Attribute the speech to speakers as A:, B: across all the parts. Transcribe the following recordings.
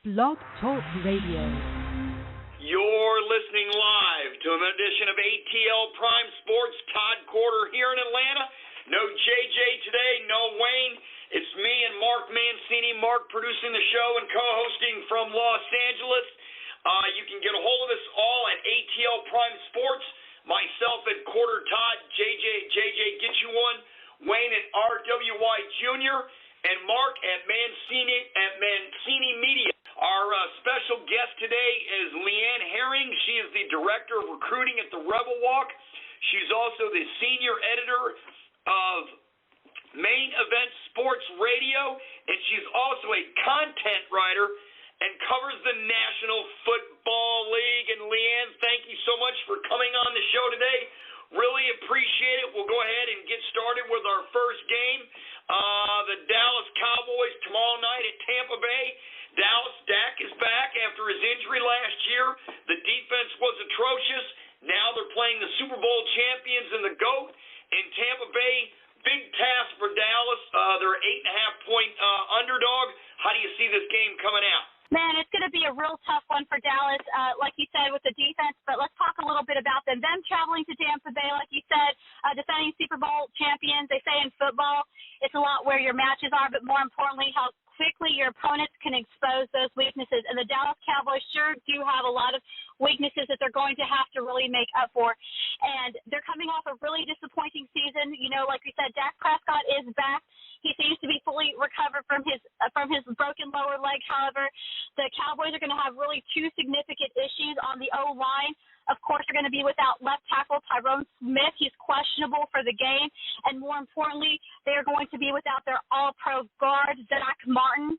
A: Blog Talk Radio.
B: You're listening live to an edition of ATL Prime Sports. Todd Quarter here in Atlanta. No JJ today, no Wayne. It's me and Mark Mancini. Mark producing the show and co-hosting from Los Angeles. You can get a hold of us all at ATL Prime Sports. Myself at Quarter Todd, JJ get you one. Wayne at RWY Jr. and Mark at Mancini Media. Our special guest today is LeeAnn Herring. She is the Director of Recruiting at the Rebel Walk. She's also the Senior Editor of Main Event Sports Radio, and she's also a content writer and covers the National Football League. And LeeAnn, thank you so much for coming on the show today. Really appreciate it. We'll go ahead and get started with our first game. The Dallas Cowboys tomorrow night at Tampa Bay. Dallas, Dak is back after his injury last year. The defense was atrocious. Now they're playing the Super Bowl champions and the GOAT in Tampa Bay. Big task for Dallas. They're an 8.5-point underdog. How do you see this game coming out?
C: Man, it's going to be a real tough one for Dallas, like you said, with the defense. But let's talk a little bit about them. Them traveling to Tampa Bay, like you said, defending Super Bowl champions. They say in football it's a lot where your matches are, but more importantly, how quickly your opponents can expose those weaknesses. And the Dallas Cowboys sure do have a lot of weaknesses that they're going to have to really make up for. And they're coming off a really disappointing season. You know, like we said, Dak Prescott is back. He seems to be fully recovered from his broken lower leg. However, the Cowboys are going to have really two significant issues on the O-line. Of course, they're going to be without left tackle Tyrone Smith. He's questionable for the game. And more importantly, they are going to be without their all-pro guard, Zach Martin,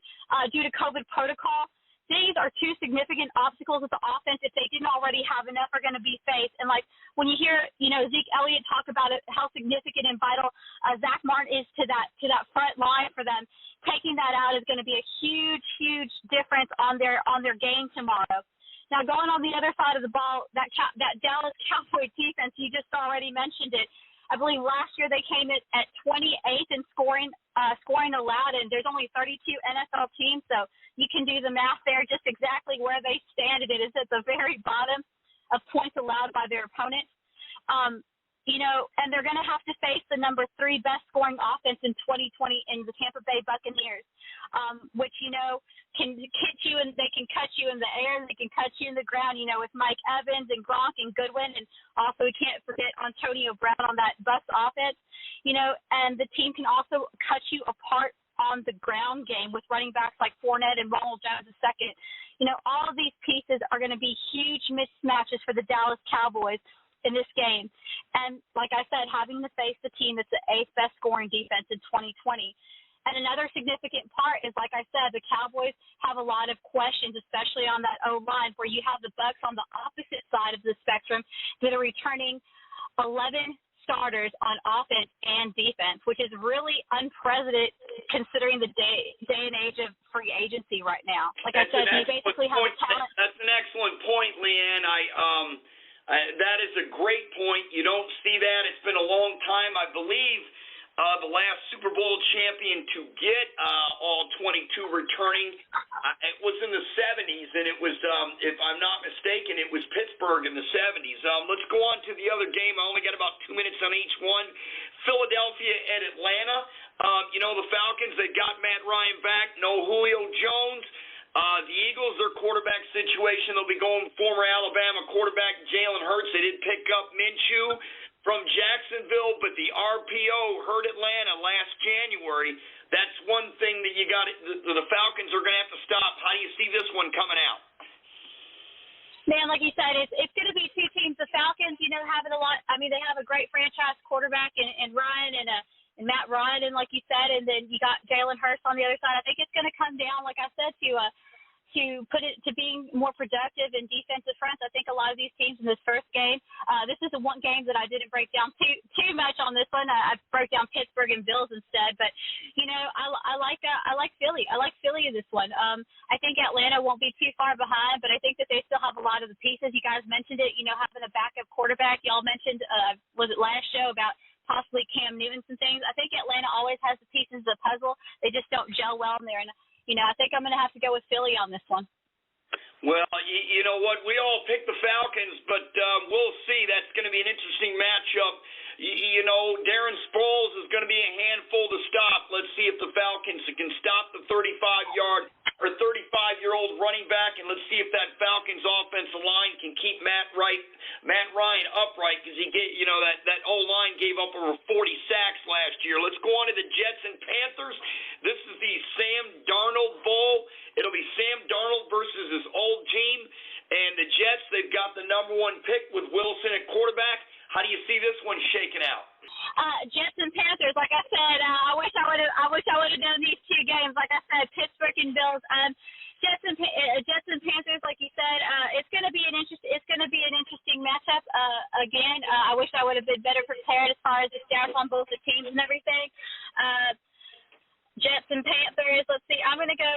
C: due to COVID protocol. These are two significant obstacles with the offense, if they didn't already have enough, are going to be faced. And, like, when you hear, you know, Zeke Elliott talk about it, how significant and vital Zach Martin is to that front line for them, taking that out is going to be a huge, huge difference on their game tomorrow. Now, going on the other side of the ball, that Dallas Cowboys defense, you just already mentioned it. I believe last year they came in at 28th in scoring allowed, and there's only 32 NFL teams, so you can do the math there just exactly where they stand. It is at the very bottom of points allowed by their opponents. You know, and they're going to have to face the number 3 best scoring offense in 2020 in the Tampa Bay Buccaneers, which, you know, can hit you and they can cut you in the air, they can cut you in the ground, you know, with Mike Evans and Gronk and Goodwin, and also we can't forget Antonio Brown on that bus offense, you know, and the team can also cut you apart on the ground game with running backs like Fournette and Ronald Jones II. You know, all of these pieces are going to be huge mismatches for the Dallas Cowboys in this game. And like I said, having to face the team that's the 8th best scoring defense in 2020. And another significant part is, like I said, the Cowboys have a lot of questions, especially on that O-line, where you have the Bucs on the opposite side of the spectrum that are returning 11 starters on offense and defense, which is really unprecedented considering the day and age of free agency right now. Like I said, you basically have a talent.
B: That's an excellent point, LeeAnn. That is a great point. You don't see that. It's been a long time. I believe the last Super Bowl champion to get all 22 returning, it was in the 70s, and it was, if I'm not mistaken, it was Pittsburgh in the 70s. Let's go on to the other game. I only got about 2 minutes on each one. Philadelphia at Atlanta. You know, the Falcons, they got Matt Ryan back. No Julio Jones. The Eagles, their quarterback situation, they'll be going former Alabama quarterback Jalen Hurts. They did pick up Minshew from Jacksonville, but the RPO hurt Atlanta last January. That's one thing that you got. The Falcons are going to have to stop. How do you see this one coming out?
C: Man, like you said, it's going to be two teams. The Falcons, you know, having a lot. I mean, they have a great franchise quarterback in Ryan and Matt Ryan, and like you said, and then you got Jalen Hurts on the other side. I think it's going to come down, like I said, to put it to being more productive in defensive fronts. I think a lot of these teams in this first game, this is the one game that I didn't break down too much on this one. I broke down Pittsburgh and Bills instead. But you know, I like Philly. I like Philly in this one. I think Atlanta won't be too far behind, but I think that they still have a lot of the pieces. You guys mentioned it. You know, having a backup quarterback. Y'all mentioned was it last show about possibly Cam Newton and things. I think Atlanta always has the pieces of the puzzle. They just don't gel well in there. And I think I'm going to have to go with Philly on this one.
B: Well, you know what? We all picked the Falcons, but we'll see. That's going to be an interesting matchup. Darren Sproles is going to be a handful to stop. Let's see if the Falcons can stop the 35-year-old running back, and let's see if that Falcons offensive line can keep Matt Ryan upright, because that O-line gave up over 40 sacks last year. Let's go on to the Jets and Panthers. This is the Sam Darnold Bowl. It'll be Sam Darnold versus his old team, and the Jets, they've got the number 1 pick with Wilson at quarterback. How do you see this one shaking out?
C: Jets and Panthers, like I said, I wish I would have done these 2 games. Like I said, Pittsburgh and Bills. Jets and Panthers, like you said, it's going to be an interesting matchup. Again, I wish I would have been better prepared as far as the stats on both the teams and everything. Jets and Panthers. Let's see. I'm gonna go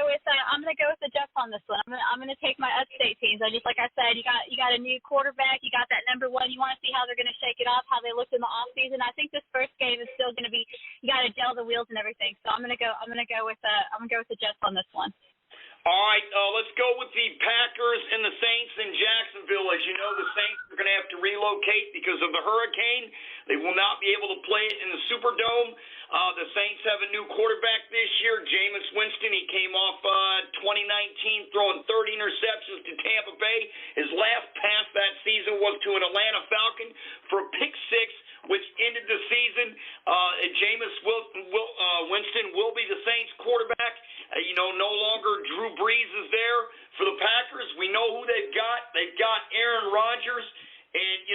C: with the Jets on this one. I'm gonna take my upstate teams. Like I said, you got a new quarterback. You got that number 1. You want to see how they're gonna shake it off, how they looked in the off season. I think this first game is still gonna be. You got to gel the wheels and everything. So I'm gonna go with the Jets on this one.
B: All right, let's go with the Packers and the Saints in Jacksonville. As you know, the Saints are going to have to relocate because of the hurricane. They will not be able to play it in the Superdome. The Saints have a new quarterback this year, Jameis Winston. He came off 2019 throwing 30 interceptions to Tampa Bay. His last pass that season was to an Atlanta Falcon for a pick six, which ended the season. Jameis Winston will be the Saints quarterback. No longer Drew Brees is there for the Packers. We know who they've got. They've got Aaron Rodgers, and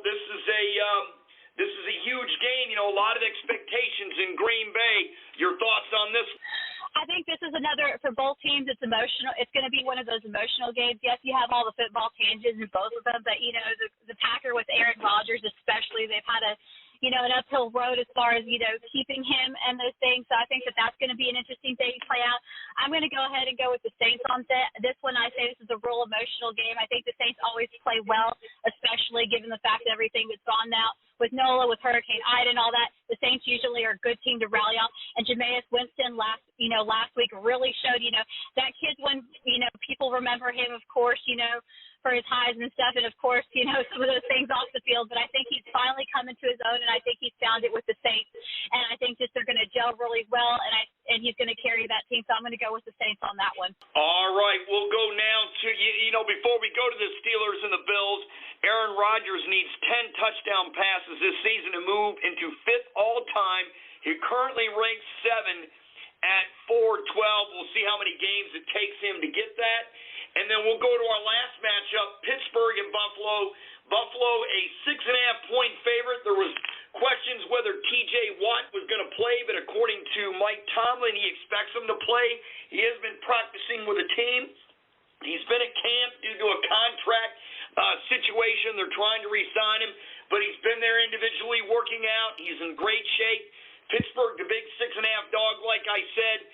B: this is a huge game. A lot of expectations in Green Bay. Your thoughts on this?
C: I think this is another, for both teams, it's emotional. It's going to be one of those emotional games. Yes, you have all the football changes in both of them, but, the Packer with Aaron Rodgers especially, they've had an uphill road as far as, keeping him and those things. So I think that's going to be an interesting thing to play out. I'm going to go ahead and go with the Saints on this one. I say this is a real emotional game. I think the Saints always play well, especially given the fact that everything that's gone now with NOLA, with Hurricane Ida and all that. The Saints usually are a good team to rally on. And Jameis Winston last week really showed, that kid when, people remember him, of course, for his highs and stuff, and of course, some of those things off the field. But I think he's finally come into his own, and I think he's found it with the Saints. And I think they're going to gel really well, and he's going to carry that team. So I'm going to go with the Saints on that one.
B: All right, we'll go now to before we go to the Steelers and the Bills. Aaron Rodgers needs 10 touchdown passes this season to move into 5th all-time. He currently ranks 7 at 4-12. We'll see how many games it takes him to get that. And then we'll go to our last matchup, Pittsburgh and Buffalo. Buffalo, a 6.5-point favorite. There was questions whether T.J. Watt was going to play, but according to Mike Tomlin, he expects him to play. He has been practicing with the team. He's been at camp due to a contract situation. They're trying to re-sign him, but he's been there individually working out. He's in great shape. Pittsburgh, the big 6.5 dog, like I said.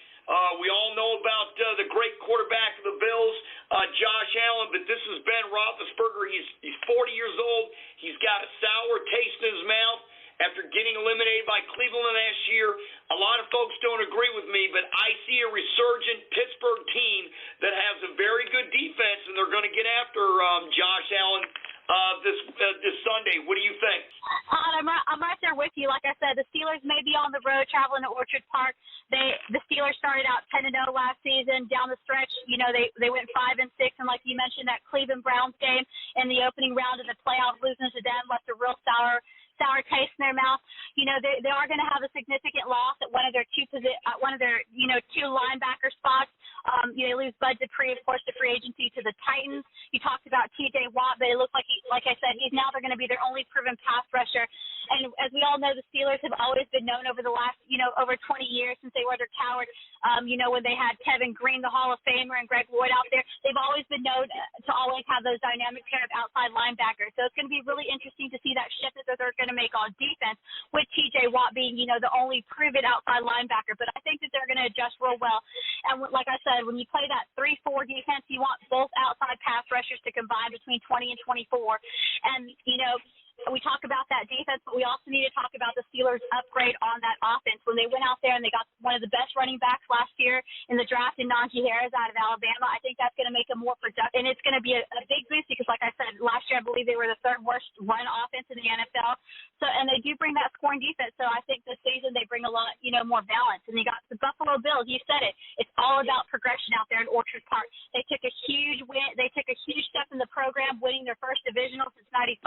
B: We all know about the great quarterback of the Bills, Josh Allen, but this is Ben Roethlisberger. He's 40 years old. He's got a sour taste in his mouth after getting eliminated by Cleveland last year. A lot of folks don't agree with me, but I see a resurgent Pittsburgh team that has a very good defense, and they're going to get after Josh Allen this Sunday. What do you think?
C: I'm right there with you. Like I said, the Steelers may be on the road traveling to Orchard Park. The Steelers started out 10-0 last season. Down the stretch, they went 5-6, and like you mentioned, that Cleveland Browns game in the opening round of the playoff, losing to them left a real sour taste in their mouth. They are going to have a significant loss at one of their two linebacker spots. They lose Bud Dupree, of course, to free agency to the Titans. You talked about T.J. Watt, but it looks like they're going to be their only proven pass rusher. And as we all know, the Steelers have always been known over the last, over 20 years since they were under Coward, when they had Kevin Green, the Hall of Famer, and Greg Lloyd out there. They've always been known to always have those dynamic pair of outside linebackers. So it's going to be really interesting to see that shift that they're going to make on defense with T.J. Watt being, the only proven outside linebacker. But I think that they're going to adjust real well. And like I said, when you play that 3-4 defense, you want both outside pass rushers to combine between 20 and 24. And, we talk about that defense, but we also need to talk about the Steelers' upgrade on that offense. When they went out there and they got one of the best running backs last year in the draft in Najee Harris out of Alabama, I think that's going to make them more productive. And it's going to be a big boost because, like I said, last year I believe they were the third worst run offense in the NFL. So, and they do bring that scoring defense. So I think this season they bring a lot, more balance. And you got the Buffalo Bills. You said it. It's all about progression out there in Orchard Park. They took a huge win. They took a huge step in the program, winning their first divisional since '95.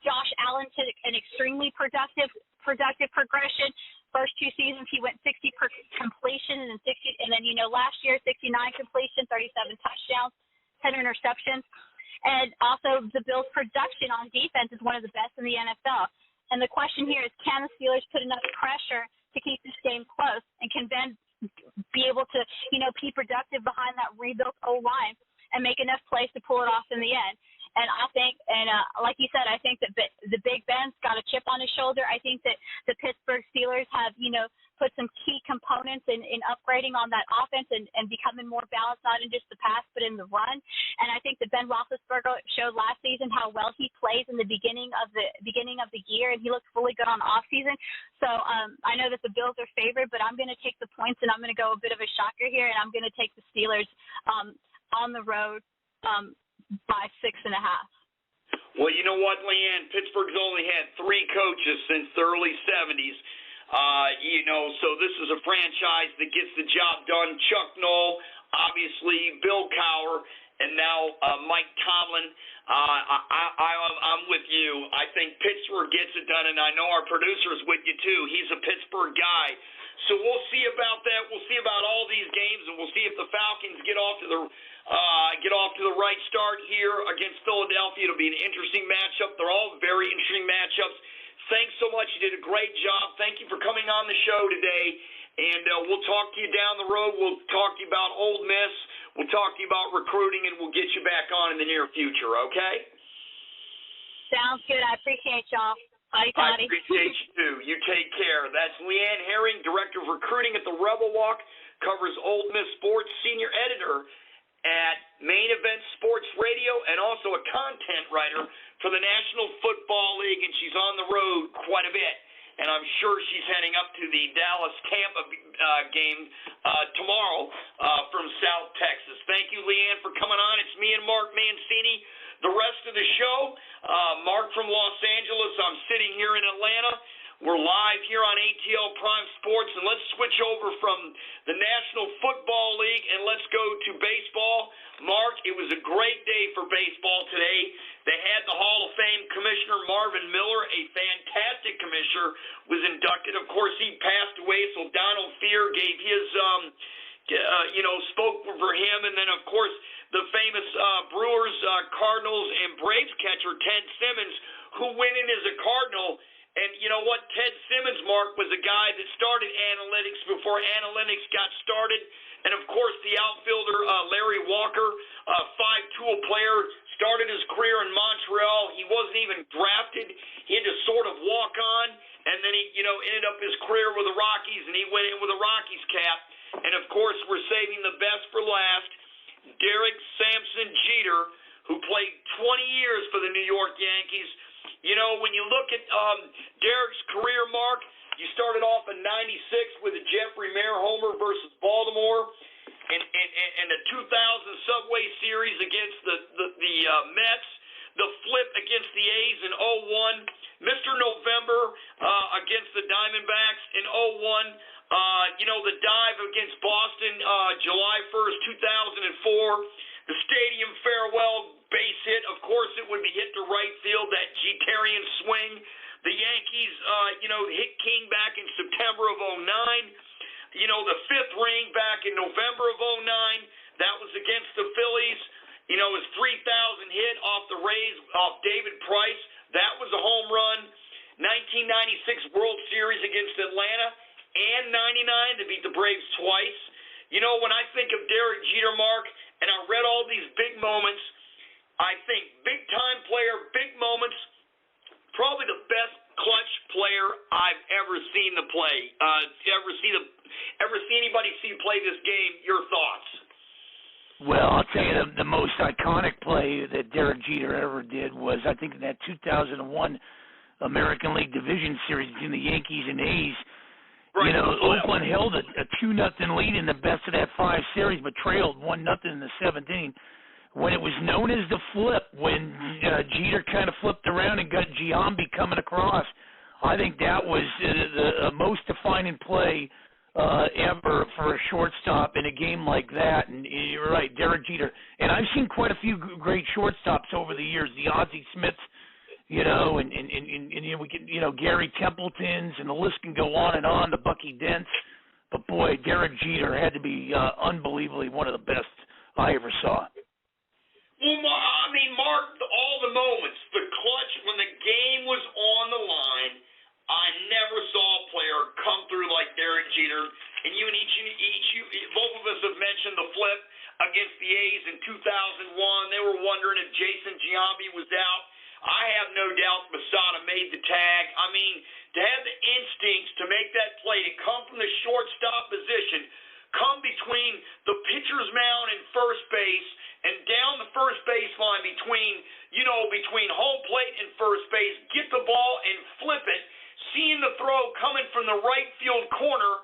C: Josh Allen took an extremely productive progression. First 2 seasons he went 60 per completion and then last year 69 completion, 37 touchdowns, 10 interceptions. And also the Bills' production on defense is one of the best in the NFL. And the question here is, can the Steelers put enough pressure to keep this game close, and can Ben be able to, be productive behind that rebuilt O-line and make enough plays to pull it off in the end? And I think, like you said, I think that the Big Ben's got a chip on his shoulder. I think that the Pittsburgh Steelers have, put some key components in upgrading on that offense and becoming more balanced, not in just the pass, but in the run. And I think that Ben Roethlisberger showed last season how well he plays in the beginning of the year, and he looked really good on off season. So I know that the Bills are favored, but I'm going to take the points, and I'm going to go a bit of a shocker here, and I'm going to take the Steelers on the road by 6.5.
B: Well, you know what, LeeAnn? Pittsburgh's only had 3 coaches since the early 70s. So this is a franchise that gets the job done. Chuck Noll, obviously, Bill Cowher, and now Mike Tomlin. I'm with you. I think Pittsburgh gets it done, and I know our producer's with you too. He's a Pittsburgh guy. So we'll see about that. We'll see about all these games, and we'll see if the Falcons get off to the right start here against Philadelphia. It'll be an interesting matchup. They're all very interesting matchups. Thanks so much. You did a great job. Thank you for coming on the show today, and we'll talk to you down the road. We'll talk to you about Ole Miss. We'll talk to you about recruiting, and we'll get you back on in the near future, okay?
C: Sounds good. I appreciate y'all.
B: I appreciate you, too. You take care. That's LeeAnn Herring, Director of Recruiting at the Rebel Walk, covers Ole Miss Sports, Senior Editor at Main Event Sports Radio, and also a content writer for the National Football League, and she's on the road quite a bit. And I'm sure she's heading up to the Dallas-Tampa game tomorrow from South Texas. Thank you, LeeAnn, for coming on. It's me and Mark Mancini. The rest of the show, Mark from Los Angeles. I'm sitting here in Atlanta. We're live here on ATL Prime Sports, and let's switch over from the National Football League, and let's go to baseball. Mark, it was a great day for baseball today. They had the Hall of Fame Commissioner Marvin Miller, a fantastic commissioner, was inducted. Of course, he passed away, so Donald Fear gave his, spoke for him. And then, of course, the famous Brewers, Cardinals, and Braves catcher Ted Simmons, who went in as a Cardinal. And you know what? Ted Simmons, Mark, was a guy that started analytics before analytics got started. And, of course, the outfielder Larry Walker, a 5-tool player, started his career in Montreal. He wasn't even drafted. He had to sort of walk on, and then he, ended up his career with the Rockies, and he went in with a Rockies cap. And, of course, we're saving the best for last. Derek Sampson Jeter, who played 20 years for the New York Yankees. When you look at Derek's career, Mark, you started off in '96 with a Jeffrey Mayer homer versus Baltimore, and the 2000 Subway Series against the Mets, the flip against the A's in 01, Mr. November against the Diamondbacks in 01, the dive against Boston July 1st, 2004, the stadium farewell base hit. Of course, it would be hit to right field, that Jeterian swing. The Yankees, hit King back in September of 09. The fifth ring back in November of 09. That was against the Phillies. His 3,000 hit off the Rays, off David Price. That was a home run. 1996 World Series against Atlanta and 99 to beat the Braves twice. When I think of Derek Jeter, Mark, and I read all these big moments, I think big-time player, big moments, probably the best clutch player I've ever seen to play. Ever see anybody play this game? Your thoughts?
D: Well, I'll tell you the most iconic play that Derek Jeter ever did was, I think, in that 2001 American League Division Series between the Yankees and A's.
B: Right.
D: Oakland held a 2-0 lead in the best of that 5 series, but trailed 1-0 in the 7th inning. When it was known as the flip, when Jeter kind of flipped around and got Giambi coming across, I think that was the most defining play ever for a shortstop in a game like that. And you're right, Derek Jeter. And I've seen quite a few great shortstops over the years, the Ozzie Smiths, and we can, Gary Templetons, and the list can go on, the Bucky Dents. But boy, Derek Jeter had to be unbelievably one of the best I ever saw.
B: Well, I mean, Mark, all the moments, the clutch, when the game was on the line, I never saw a player come through like Derek Jeter. And you and both of us have mentioned the flip against the A's in 2001. They were wondering if Jason Giambi was out. I have no doubt Posada made the tag. I mean, to have the instincts to make that play, to come from the shortstop position, come between the pitcher's mound and first base, and down the first baseline between home plate and first base, get the ball and flip it, seeing the throw coming from the right field corner,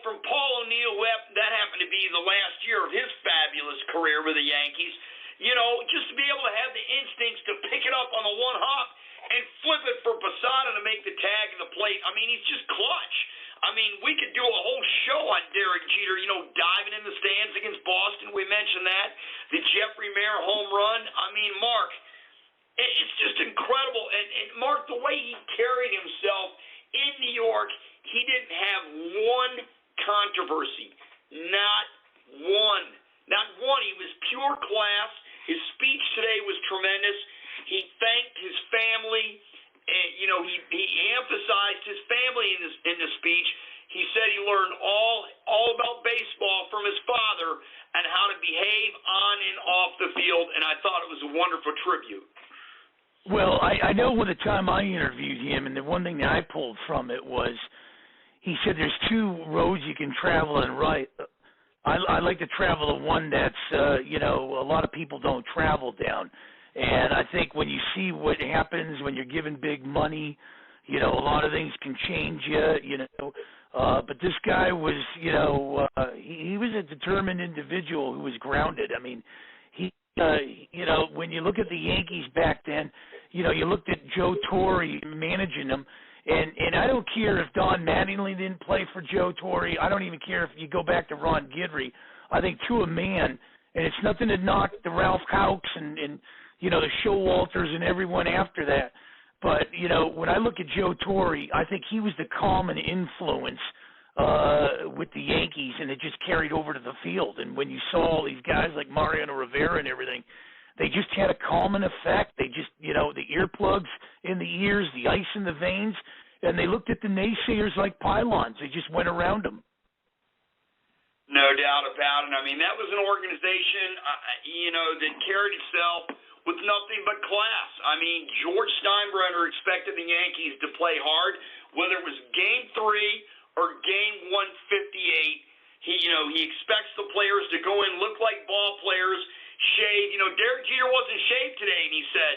B: from Paul O'Neill, that happened to be the last year of his fabulous career with the Yankees, just to be able to have the instincts to pick it up on the one hop and flip it for Posada to make the tag and the plate. I mean, he's just clutch. I mean, we could do a whole show on Derek Jeter, diving in the stands against Boston. We mentioned that. The Jeffrey Mayer home run. I mean, Mark, it's just incredible. And Mark, the way he carried himself in New York, he didn't have one controversy. Not one. Not one. He was pure class. His speech today was tremendous. He thanked his family. And, he emphasized his family in the speech. He said he learned all about baseball from his father and how to behave on and off the field, and I thought it was a wonderful tribute.
D: Well, I know the time I interviewed him, and the one thing that I pulled from it was he said there's 2 roads you can travel and write. I like to travel the one that's, a lot of people don't travel down. And I think when you see what happens when you're given big money, a lot of things can change you, But this guy was, he was a determined individual who was grounded. I mean, he, when you look at the Yankees back then, you looked at Joe Torre managing them. And I don't care if Don Mattingly didn't play for Joe Torre. I don't even care if you go back to Ron Guidry. I think to a man, and it's nothing to knock the Ralph Houcks and the Showalters and everyone after that. But, when I look at Joe Torre, I think he was the calming influence with the Yankees, and it just carried over to the field. And when you saw all these guys like Mariano Rivera and everything, they just had a calming effect. They just, the earplugs in the ears, the ice in the veins, and they looked at the naysayers like pylons. They just went around them.
B: No doubt about it. I mean, that was an organization, that carried itself with nothing but class. I mean, George Steinbrenner expected the Yankees to play hard, whether it was Game 3 or Game 158. He expects the players to go in, look like ball players, shave. Derek Jeter wasn't shaved today, and he said,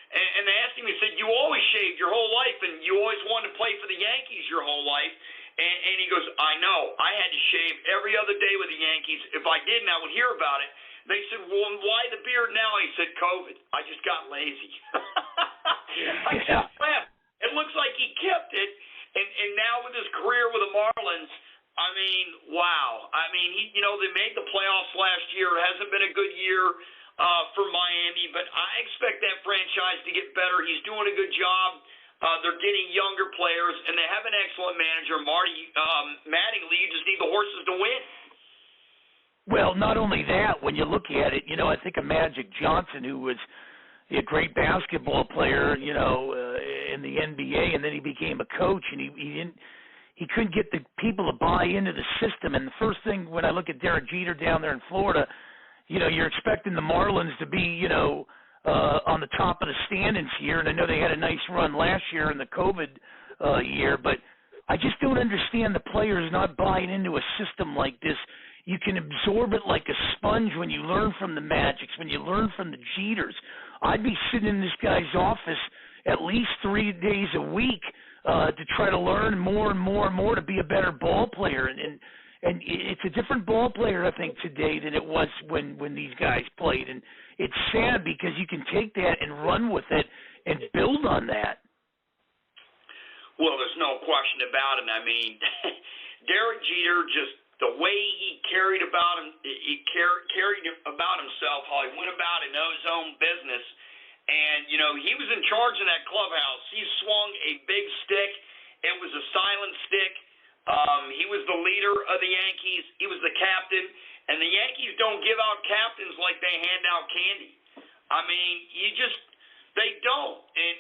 B: and they asked him, he said, you always shaved your whole life, and you always wanted to play for the Yankees your whole life. And he goes, I know. I had to shave every other day with the Yankees. If I didn't, I would hear about it. They said, well, why the beard now? He said, COVID. I just got lazy. I just laughed. It looks like he kept it. And now with his career with the Marlins, I mean, wow. I mean, they made the playoffs last year. It hasn't been a good year for Miami, but I expect that franchise to get better. He's doing a good job. They're getting younger players, and they have an excellent manager, Mattingly. You just need the horses to win.
D: Well, not only that, when you look at it, I think of Magic Johnson, who was a great basketball player, in the NBA, and then he became a coach, and he couldn't get the people to buy into the system. And the first thing when I look at Derek Jeter down there in Florida, you're expecting the Marlins to be, on the top of the standings here, and I know they had a nice run last year in the COVID year, but I just don't understand the players not buying into a system like this. You can absorb it like a sponge when you learn from the Magics, when you learn from the Jeters. I'd be sitting in this guy's office, at least 3 days a week to try to learn more and more and more to be a better ball player. And it's a different ball player, I think, today than it was when these guys played. And it's sad because you can take that and run with it and build on that.
B: Well, there's no question about it. I mean, Derek Jeter, just the way he carried about himself, how he went about in his own business, and he was in charge of that clubhouse. He swung a big stick. It was a silent stick. He was the leader of the Yankees. He was the captain, and the Yankees don't give out captains like they hand out candy. I mean, they don't. And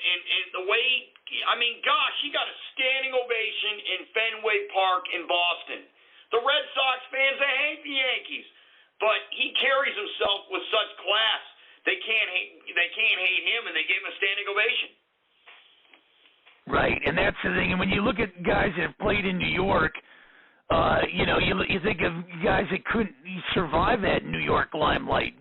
B: the way, gosh, he got a standing ovation in Fenway Park in Boston. The Red Sox fans, they hate the Yankees, but he carries himself with such class. They can't hate him, and they gave him a standing ovation.
D: Right, and that's the thing. And when you look at guys that have played in New York, you think of guys that couldn't survive that New York limelight.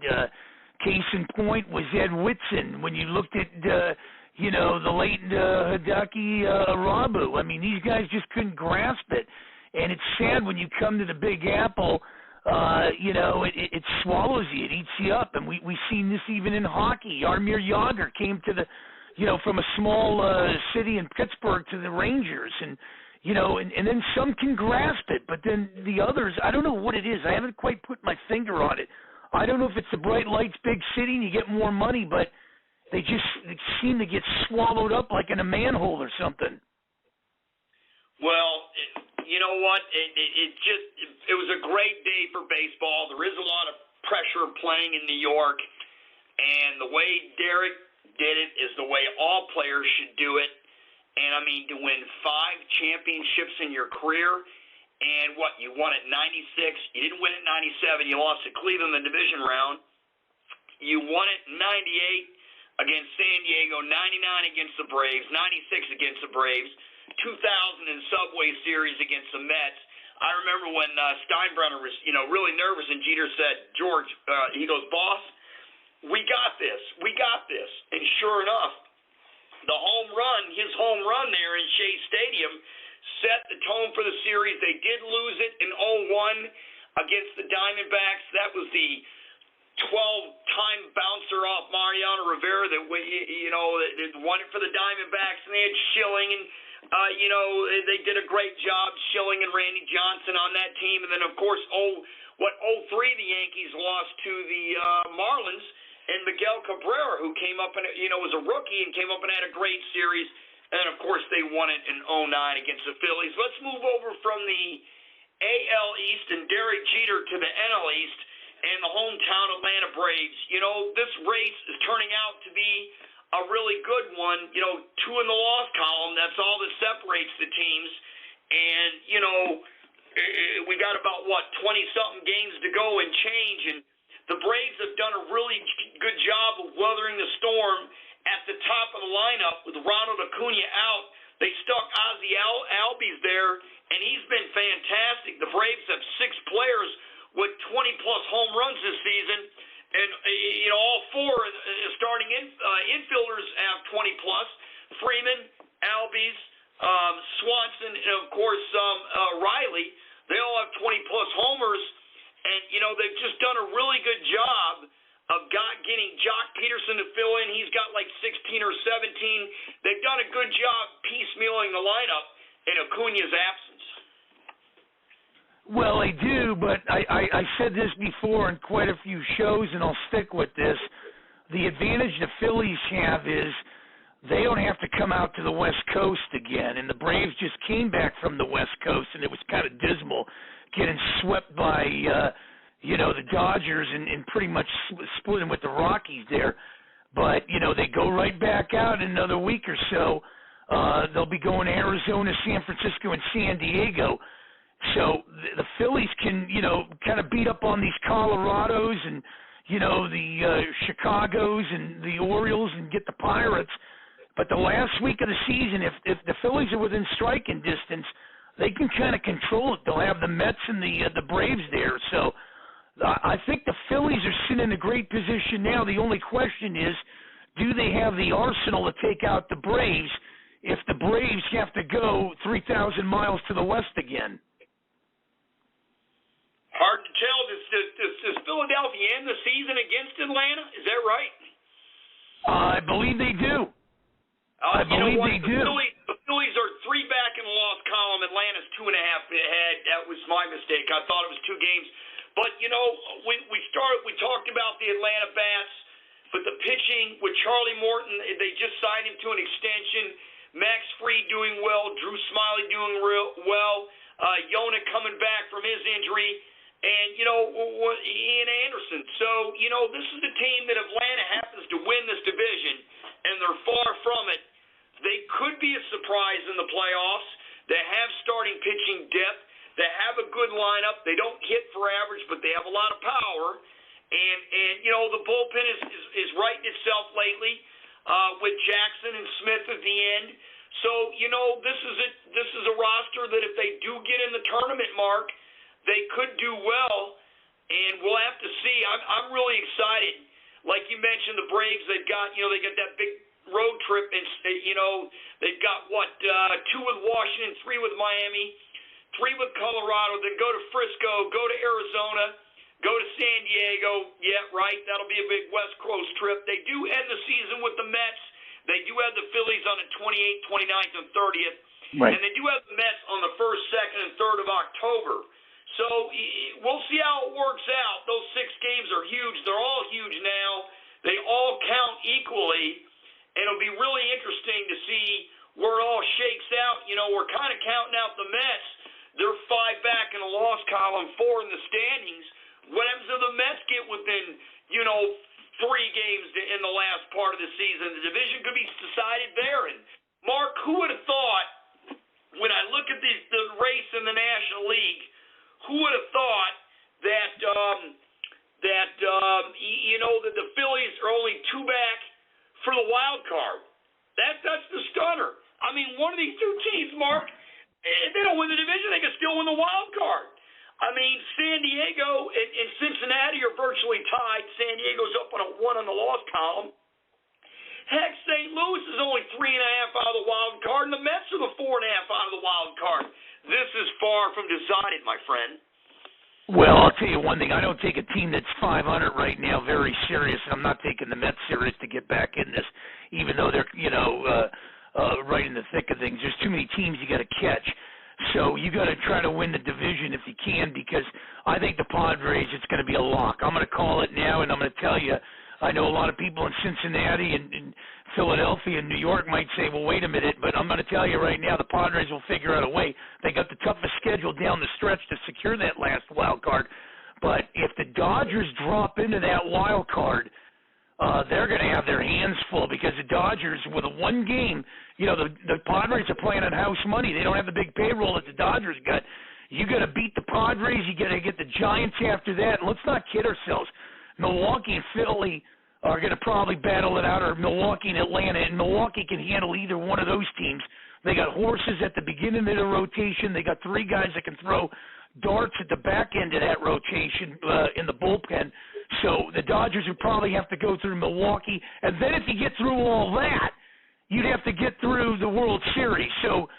D: Case in point was Ed Whitson. When you looked at, the late Hideki Arabu, I mean, these guys just couldn't grasp it. And it's sad when you come to the Big Apple, it swallows you, it eats you up. And we've seen this even in hockey. Jaromir Jagr came to from a small city in Pittsburgh to the Rangers. And then some can grasp it, but then the others, I don't know what it is. I haven't quite put my finger on it. I don't know if it's the bright lights, big city, and you get more money, but they seem to get swallowed up like in a manhole or something.
B: Well, you know what? It was a great day for baseball. There is a lot of pressure playing in New York, and the way Derek did it is the way all players should do it. And, to win 5 championships in your career, and you won at 96. You didn't win at 97. You lost to Cleveland in the division round. You won it 98 against San Diego, 99 against the Braves, 96 against the Braves, 2000 in Subway Series against the Mets. I remember when Steinbrenner was, really nervous, and Jeter said, George, he goes, boss, we got this. We got this. And sure enough, his home run there in Shea Stadium set the tone for the series. They did lose it in 0-1 against the Diamondbacks. That was the 12-time bouncer off Mariano Rivera that won it for the Diamondbacks, and they had Schilling, and they did a great job, Schilling and Randy Johnson on that team. And then, of course, 03 the Yankees lost to the Marlins, and Miguel Cabrera, who came up and was a rookie and came up and had a great series. And, of course, they won it in 2009 against the Phillies. Let's move over from the AL East and Derek Jeter to the NL East and the hometown Atlanta Braves. This race is turning out to be a really good one. 2 in the loss column. That's all that separates the teams. And, we got about, 20-something games to go and change. And the Braves have done a really good job of weathering the storm at the top of the lineup with Ronald Acuna out. They stuck Ozzie Albies there, and he's been fantastic. The Braves have 6 players with 20-plus home runs this season, and all 4 starting infielders have 20-plus. Freeman, Albies, Swanson, and, of course, Riley. They all have 20-plus homers, and, they've just done a really good job of getting Jock Peterson to fill in. He's got like 16 or 17. They've done a good job piecemealing the lineup in Acuna's absence.
D: Well, I do, but I said this before in quite a few shows, and I'll stick with this. The advantage the Phillies have is they don't have to come out to the West Coast again, and the Braves just came back from the West Coast, and it was kind of dismal getting swept by the Dodgers and pretty much splitting with the Rockies there. But, they go right back out in another week or so. They'll be going to Arizona, San Francisco, and San Diego. So the Phillies can, kind of beat up on these Colorados and, the Chicagos and the Orioles and get the Pirates. But the last week of the season, if the Phillies are within striking distance, they can kind of control it. They'll have the Mets and the Braves there. So I think the Phillies are sitting in a great position now. The only question is, do they have the arsenal to take out the Braves if the Braves have to go 3,000 miles to the west again?
B: Hard to tell. Does Philadelphia end the season against Atlanta? Is that right?
D: I believe they do. I believe they do.
B: The Phillies are 3 back in the loss column. Atlanta's 2.5 ahead. That was my mistake. I thought it was 2 games. But, we talked about the Atlanta bats, but the pitching with Charlie Morton, they just signed him to an extension. Max Fried doing well. Drew Smyly doing well. Yona coming back from his injury. And, Ian Anderson. So, this is a team that Atlanta happens to win this division, and they're far from it. They could be a surprise in the playoffs. They have starting pitching depth. They have a good lineup. They don't hit for average, but they have a lot of power. And the bullpen is righting itself lately with Jackson and Smith at the end. So, this is a roster that if they do get in the tournament, Mark, they could do well, and we'll have to see. I'm really excited. Like you mentioned, the Braves, they got that big road trip, and they've got 2 with Washington, 3 with Miami, 3 with Colorado, then go to Frisco, go to Arizona, go to San Diego. Yeah, right. That'll be a big West Coast trip. They do end the season with the Mets. They do have the Phillies on the 28th, 29th, and 30th.
D: Right.
B: And they do have the Mets on the 1st, 2nd, and 3rd of October. So we'll see how it works out. Those 6 games are huge. They're all huge now. They all count equally. And it'll be really interesting to see where it all shakes out. We're kind of counting out the Mets. They're 5 back in the loss column, 4 in the standings. What happens if the Mets get within, 3 games in the last part of the season? The division could be decided there. And, Mark, who would have thought, when I look at the race in the National League, who would have thought that that the Phillies are only 2 back for the wild card? That's the stunner. I mean, one of these 2 teams, Mark, if they don't win the division, they can still win the wild card. I mean, San Diego and Cincinnati are virtually tied. San Diego's up on a 1 on the loss column. Heck, St. Louis is only 3.5 out of the wild card, and the Mets are the 4.5 out of the wild card. This is far from decided, my friend.
D: Well, I'll tell you one thing. I don't take a team that's 500 right now very serious, and I'm not taking the Mets serious to get back in this, even though they're, right in the thick of things. There's too many teams you got to catch. So you got to try to win the division if you can, because I think the Padres, it's going to be a lock. I'm going to call it now, and I'm going to tell you, I know a lot of people in Cincinnati and Philadelphia and New York might say, well, wait a minute, but I'm going to tell you right now, the Padres will figure out a way. They got the toughest schedule down the stretch to secure that last wild card. But if the Dodgers drop into that wild card, they're going to have their hands full, because the Dodgers, with a 1 game, the Padres are playing on house money. They don't have the big payroll that the Dodgers got. You got to beat the Padres. You got to get the Giants after that. And let's not kid ourselves. Milwaukee and Philly are going to probably battle it out, or Milwaukee and Atlanta, and Milwaukee can handle either one of those teams. They got horses at the beginning of the rotation. They got 3 guys that can throw darts at the back end of that rotation in the bullpen. So the Dodgers would probably have to go through Milwaukee. And then if you get through all that, you'd have to get through the World Series. So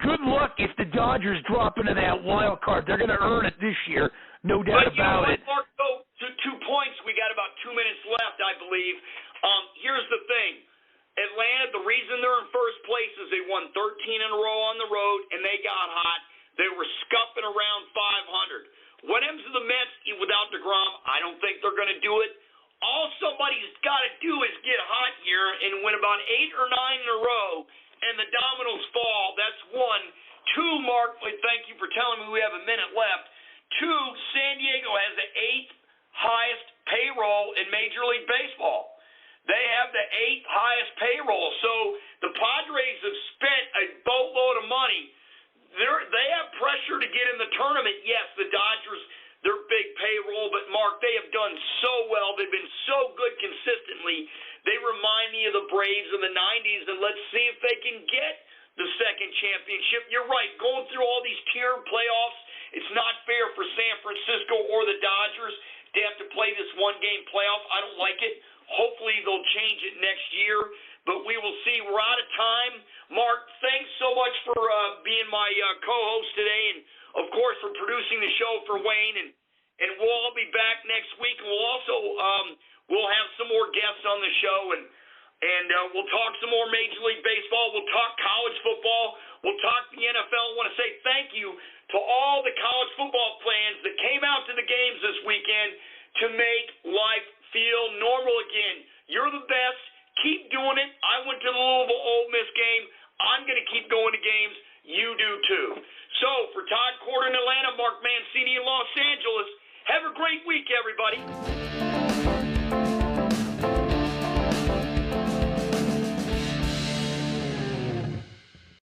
D: good luck if the Dodgers drop into that wild card. They're going to earn it this year, no doubt about it.
B: Mark, to 2 points, we got about 2 minutes left, I believe. Here's the thing. Atlanta, the reason they're in first place is they won 13 in a row on the road, and they got hot. They were scuffing around 500. What happens to the Mets without DeGrom? I don't think they're going to do it. All somebody's got to do is get hot here and win about 8 or 9 in a row, and the dominoes fall. That's 1. 2, Mark, thank you for telling me we have a minute left. 2, San Diego has the 8th highest payroll in Major League Baseball. They have the 8th highest payroll. So the Padres have spent a boatload of money. They have pressure to get in the tournament. Yes, the Dodgers, their big payroll, but Mark, they have done so well. They've been so good consistently. They remind me of the Braves in the 90s, and let's see if they can get the 2nd championship. You're right, going through all these tier playoffs, it's not fair for San Francisco or the Dodgers to have to play this 1-game playoff. I don't like it. Hopefully they'll change it next year, but we will see. We're out of time. Mark, thanks so much for being my co-host today, and, of course, for producing the show for Wayne. And we'll all be back next week. And we'll also we'll have some more guests on the show, and we'll talk some more Major League Baseball. We'll talk college football. We'll talk the NFL. I want to say thank you to all the college football fans that came out to the games this weekend to make life feel normal again. You're the best. Keep doing it. I went to the Louisville Ole Miss game. I'm going to keep going to games. You do too. So for Todd Quarter in Atlanta, Mark Mancini in Los Angeles, have a great week, everybody.